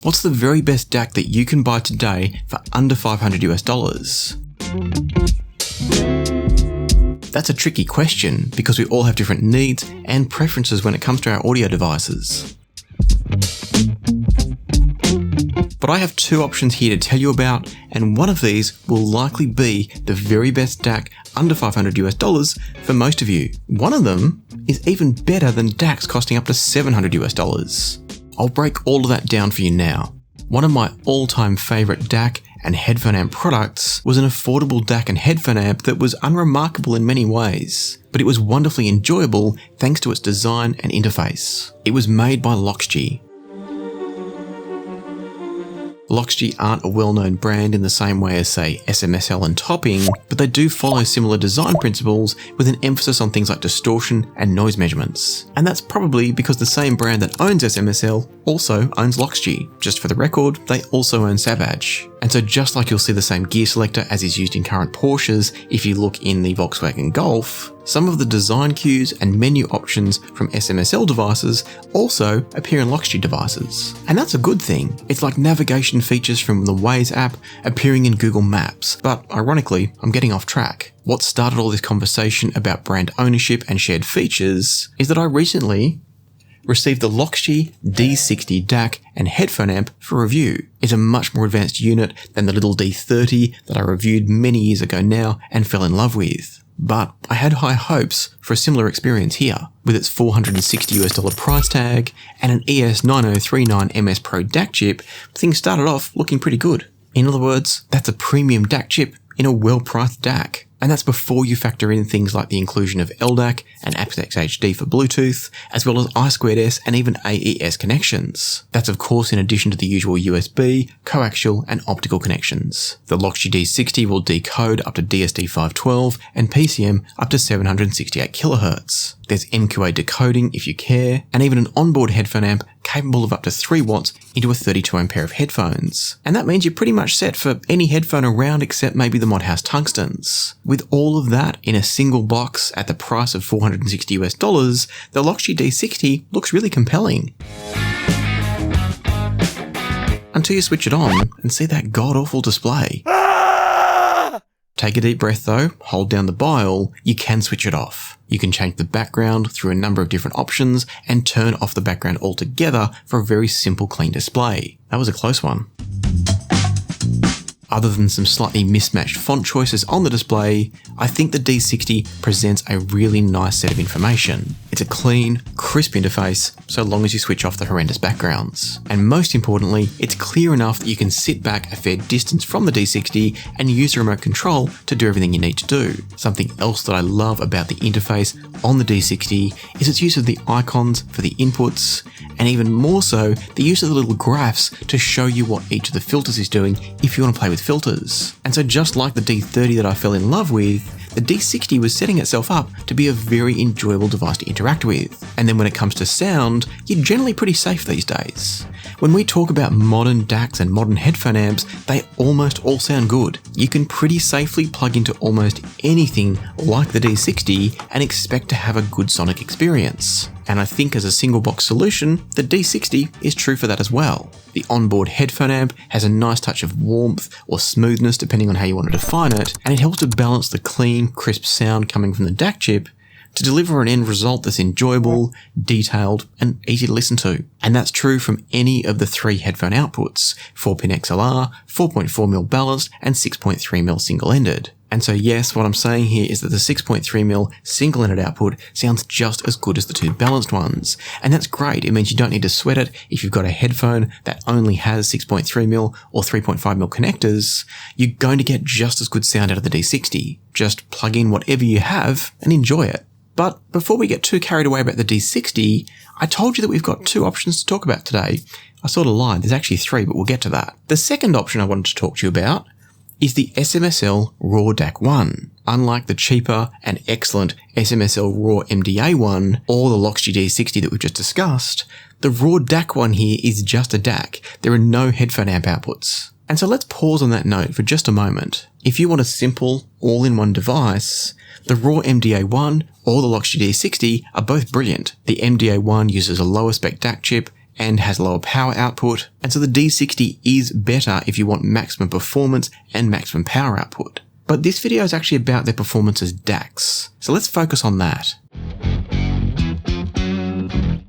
What's the very best DAC that you can buy today for under $500 US? That's a tricky question because we all have different needs and preferences when it comes to our audio devices. But I have two options here to tell you about, and one of these will likely be the very best DAC under $500 US for most of you. One of them is even better than DACs costing up to $700 US. I'll break all of that down for you now. One of my all-time favourite DAC and headphone amp products was an affordable DAC and headphone amp that was unremarkable in many ways, but it was wonderfully enjoyable thanks to its design and interface. It was made by Loxjie. Loxjie aren't a well-known brand in the same way as, say, SMSL and Topping, but they do follow similar design principles with an emphasis on things like distortion and noise measurements. And that's probably because the same brand that owns SMSL also owns Loxjie. Just for the record, they also own Savage. And so just like you'll see the same gear selector as is used in current Porsches if you look in the Volkswagen Golf, some of the design cues and menu options from SMSL devices also appear in Loxjie devices. And that's a good thing. It's like navigation features from the Waze app appearing in Google Maps. But ironically, I'm getting off track. What started all this conversation about brand ownership and shared features is that I recently received the Loxjie D60 DAC and headphone amp for review. It's a much more advanced unit than the little D30 that I reviewed many years ago now and fell in love with. But I had high hopes for a similar experience here, with its $460 US price tag and an ES9039 MS Pro DAC chip. Things started off looking pretty good. In other words, that's a premium DAC chip in a well-priced DAC. And that's before you factor in things like the inclusion of LDAC and aptX HD for Bluetooth, as well as I2S and even AES connections. That's of course in addition to the usual USB, coaxial and optical connections. The Loxjie D60 will decode up to DSD512 and PCM up to 768 kHz. There's MQA decoding if you care, and even an onboard headphone amp capable of up to 3 watts into a 32 ohm pair of headphones. And that means you're pretty much set for any headphone around except maybe the Modhouse Tungstens. With all of that in a single box at the price of $460 US, the Loxjie D60 looks really compelling. Until you switch it on and see that god-awful display. Take a deep breath though, hold down the dial, you can switch it off. You can change the background through a number of different options and turn off the background altogether for a very simple clean display. That was a close one. Other than some slightly mismatched font choices on the display, I think the D60 presents a really nice set of information. It's a clean, crisp interface, so long as you switch off the horrendous backgrounds. And most importantly, it's clear enough that you can sit back a fair distance from the D60 and use the remote control to do everything you need to do. Something else that I love about the interface on the D60 is its use of the icons for the inputs, and even more so, the use of the little graphs to show you what each of the filters is doing if you want to play with filters. And so just like the D30 that I fell in love with, the D60 was setting itself up to be a very enjoyable device to interact with. And then when it comes to sound, you're generally pretty safe these days. When we talk about modern DACs and modern headphone amps, they almost all sound good. You can pretty safely plug into almost anything like the D60 and expect to have a good sonic experience. And I think as a single box solution, the D60 is true for that as well. The onboard headphone amp has a nice touch of warmth or smoothness depending on how you want to define it, and it helps to balance the clean, crisp sound coming from the DAC chip to deliver an end result that's enjoyable, detailed, and easy to listen to. And that's true from any of the 3 headphone outputs, 4-pin XLR, 4.4mm balanced, and 6.3mm single-ended. And so yes, what I'm saying here is that the 6.3mm single-ended output sounds just as good as the 2 balanced ones. And that's great. It means you don't need to sweat it if you've got a headphone that only has 6.3mm or 3.5mm connectors. You're going to get just as good sound out of the D60. Just plug in whatever you have and enjoy it. But before we get too carried away about the D60, I told you that we've got 2 options to talk about today. I sort of lied, there's actually 3, but we'll get to that. The second option I wanted to talk to you about is the SMSL RAW-DAC1. Unlike the cheaper and excellent SMSL RAW-MDA1 or the Loxjie D60 that we've just discussed, the RAW-DAC1 here is just a DAC. There are no headphone amp outputs. And so let's pause on that note for just a moment. If you want a simple, all-in-one device, the RAW-MDA1 or the Loxjie D60 are both brilliant. The MDA1 uses a lower spec DAC chip and has lower power output, and so the D60 is better if you want maximum performance and maximum power output. But this video is actually about their performance as DACs, so let's focus on that.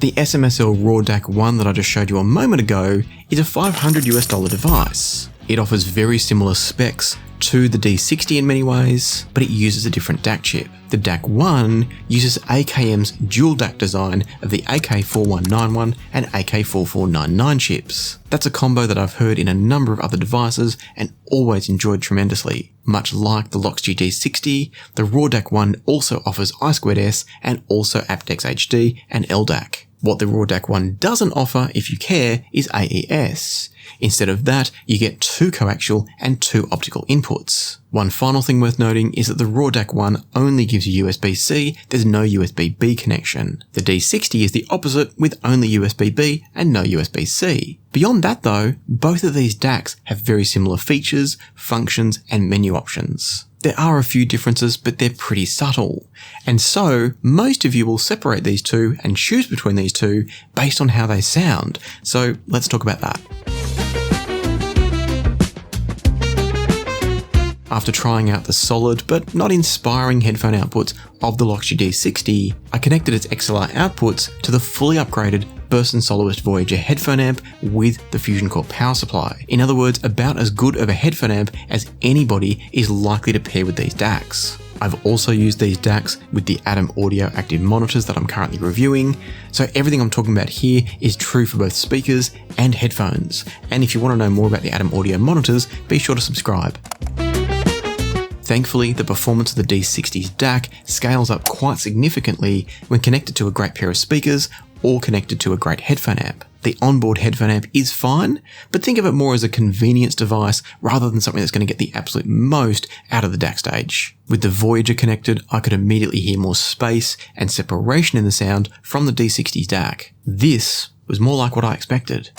The SMSL RAW-DAC1 that I just showed you a moment ago is a $500 device. It offers very similar specs to the D60 in many ways, but it uses a different DAC chip. The DAC1 uses AKM's dual DAC design of the AK4191 and AK4499 chips. That's a combo that I've heard in a number of other devices and always enjoyed tremendously. Much like the Loxjie D60, the RAW-DAC1 also offers I2S and also aptX HD and LDAC. What the RAW-DAC1 doesn't offer, if you care, is AES. Instead of that, you get 2 coaxial and 2 optical inputs. One final thing worth noting is that the RAW-DAC1 only gives you USB-C, there's no USB-B connection. The D60 is the opposite with only USB-B and no USB-C. Beyond that though, both of these DACs have very similar features, functions, and menu options. There are a few differences, but they're pretty subtle. And so, most of you will separate these two and choose between these two based on how they sound. So let's talk about that. After trying out the solid but not inspiring headphone outputs of the Loxjie D60, I connected its XLR outputs to the fully upgraded Burst & Soloist Voyager headphone amp with the Fusion Core power supply. In other words, about as good of a headphone amp as anybody is likely to pair with these DACs. I've also used these DACs with the Adam Audio active monitors that I'm currently reviewing, so everything I'm talking about here is true for both speakers and headphones. And if you want to know more about the Adam Audio monitors, be sure to subscribe. Thankfully, the performance of the D60's DAC scales up quite significantly when connected to a great pair of speakers or connected to a great headphone amp. The onboard headphone amp is fine, but think of it more as a convenience device rather than something that's going to get the absolute most out of the DAC stage. With the Voyager connected, I could immediately hear more space and separation in the sound from the D60's DAC. This was more like what I expected.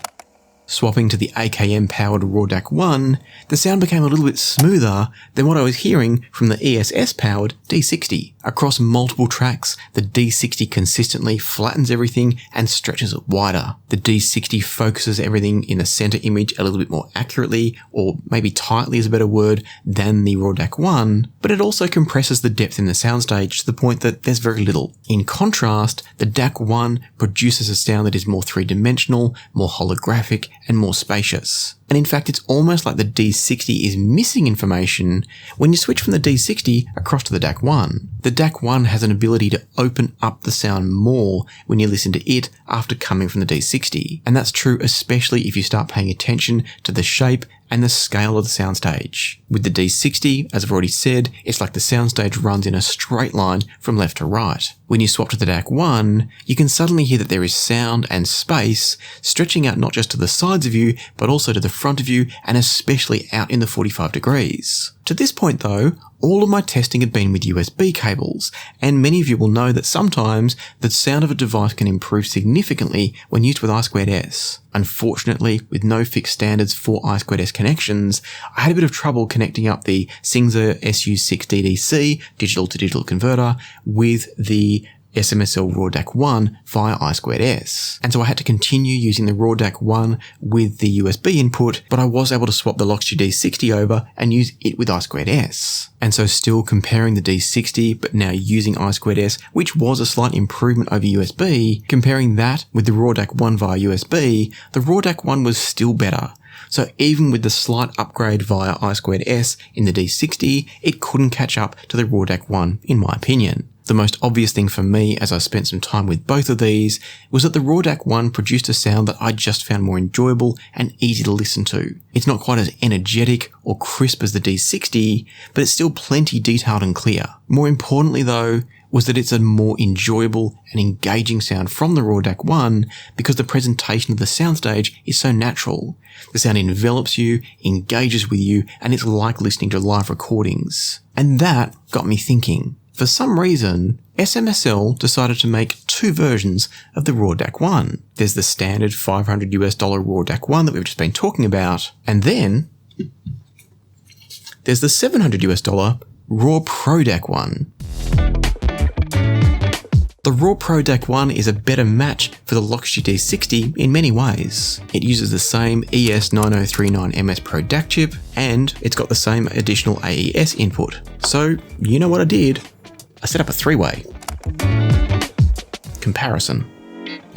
Swapping to the AKM-powered RAW-DAC1, the sound became a little bit smoother than what I was hearing from the ESS-powered D60. Across multiple tracks, the D60 consistently flattens everything and stretches it wider. The D60 focuses everything in the center image a little bit more accurately, or maybe tightly is a better word, than the RAW-DAC1, but it also compresses the depth in the soundstage to the point that there's very little. In contrast, the DAC1 produces a sound that is more three-dimensional, more holographic, and more spacious. And in fact, it's almost like the D60 is missing information when you switch from the D60 across to the DAC1. The DAC1 has an ability to open up the sound more when you listen to it after coming from the D60. And that's true especially if you start paying attention to the shape and the scale of the soundstage. With the D60, as I've already said, it's like the soundstage runs in a straight line from left to right. When you swap to the DAC1, you can suddenly hear that there is sound and space stretching out not just to the sides of you, but also to the front of you and especially out in the 45 degrees. To this point though, all of my testing had been with USB cables, and many of you will know that sometimes the sound of a device can improve significantly when used with I2S. Unfortunately, with no fixed standards for I2S connections, I had a bit of trouble connecting up the Singza SU6 DDC digital to digital converter with the SMSL RAW-DAC1 via I2S. And so I had to continue using the RAW-DAC1 with the USB input, but I was able to swap the Loxjie D60 over and use it with I2S. And so still comparing the D60, but now using I2S, which was a slight improvement over USB, comparing that with the RAW-DAC1 via USB, the RAW-DAC1 was still better. So even with the slight upgrade via I2S in the D60, it couldn't catch up to the RAW-DAC1 in my opinion. The most obvious thing for me as I spent some time with both of these was that the RAW-DAC1 produced a sound that I just found more enjoyable and easy to listen to. It's not quite as energetic or crisp as the D60, but it's still plenty detailed and clear. More importantly though, was that it's a more enjoyable and engaging sound from the RAW-DAC1 because the presentation of the soundstage is so natural. The sound envelops you, engages with you, and it's like listening to live recordings. And that got me thinking. For some reason, SMSL decided to make 2 versions of the RAW-DAC1. There's the standard $500 RAW-DAC1 that we've just been talking about, and then there's the $700 RAWPro-DAC1. The RAWPro-DAC1 is a better match for the Loxjie D60 in many ways. It uses the same ES9039MS Pro DAC chip, and it's got the same additional AES input. So, you know what I did? I set up a three-way comparison.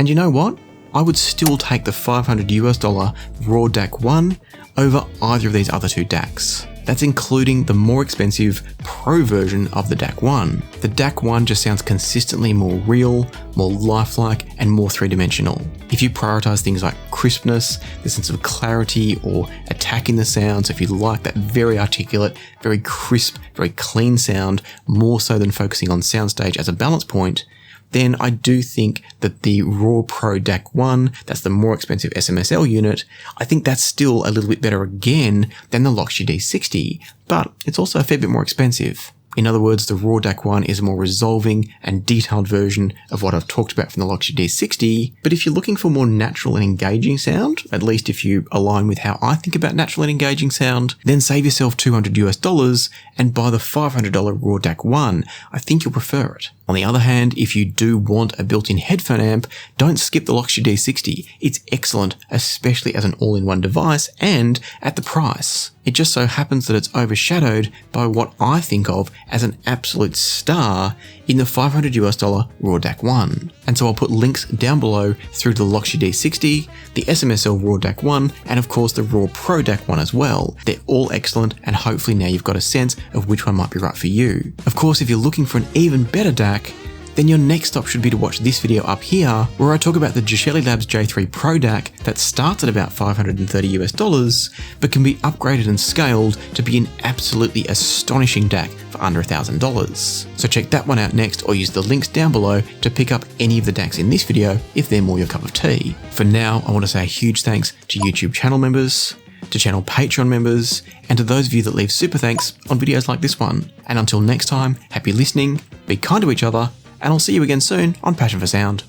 And you know what? I would still take the $500 RAW-DAC1 over either of these other two DACs. That's including the more expensive Pro version of the DAC1. The DAC1 just sounds consistently more real, more lifelike, and more three-dimensional. If you prioritize things like crispness, the sense of clarity, or attacking the sounds, if you like that very articulate, very crisp, very clean sound, more so than focusing on soundstage as a balance point, then I do think that the RAWPro-DAC1, that's the more expensive SMSL unit, I think that's still a little bit better again than the Loxjie D60, but it's also a fair bit more expensive. In other words, the RAW-DAC1 is a more resolving and detailed version of what I've talked about from the Loxjie D60, but if you're looking for more natural and engaging sound, at least if you align with how I think about natural and engaging sound, then save yourself $200 and buy the $500 RAW-DAC1. I think you'll prefer it. On the other hand, if you do want a built-in headphone amp, don't skip the Loxjie D60. It's excellent, especially as an all-in-one device and at the price. It just so happens that it's overshadowed by what I think of as an absolute star in the $500 RAW-DAC1. And so I'll put links down below through to the Loxjie D60, the SMSL RAW-DAC1, and of course the RAWPro-DAC1 as well. They're all excellent, and hopefully now you've got a sense of which one might be right for you. Of course, if you're looking for an even better DAC, then your next stop should be to watch this video up here, where I talk about the Geshelli Labs J3 Pro DAC that starts at about $530, but can be upgraded and scaled to be an absolutely astonishing DAC for under $1,000. So check that one out next, or use the links down below to pick up any of the DACs in this video if they're more your cup of tea. For now, I want to say a huge thanks to YouTube channel members, to channel Patreon members, and to those of you that leave super thanks on videos like this one. And until next time, happy listening, be kind to each other, and I'll see you again soon on Passion for Sound.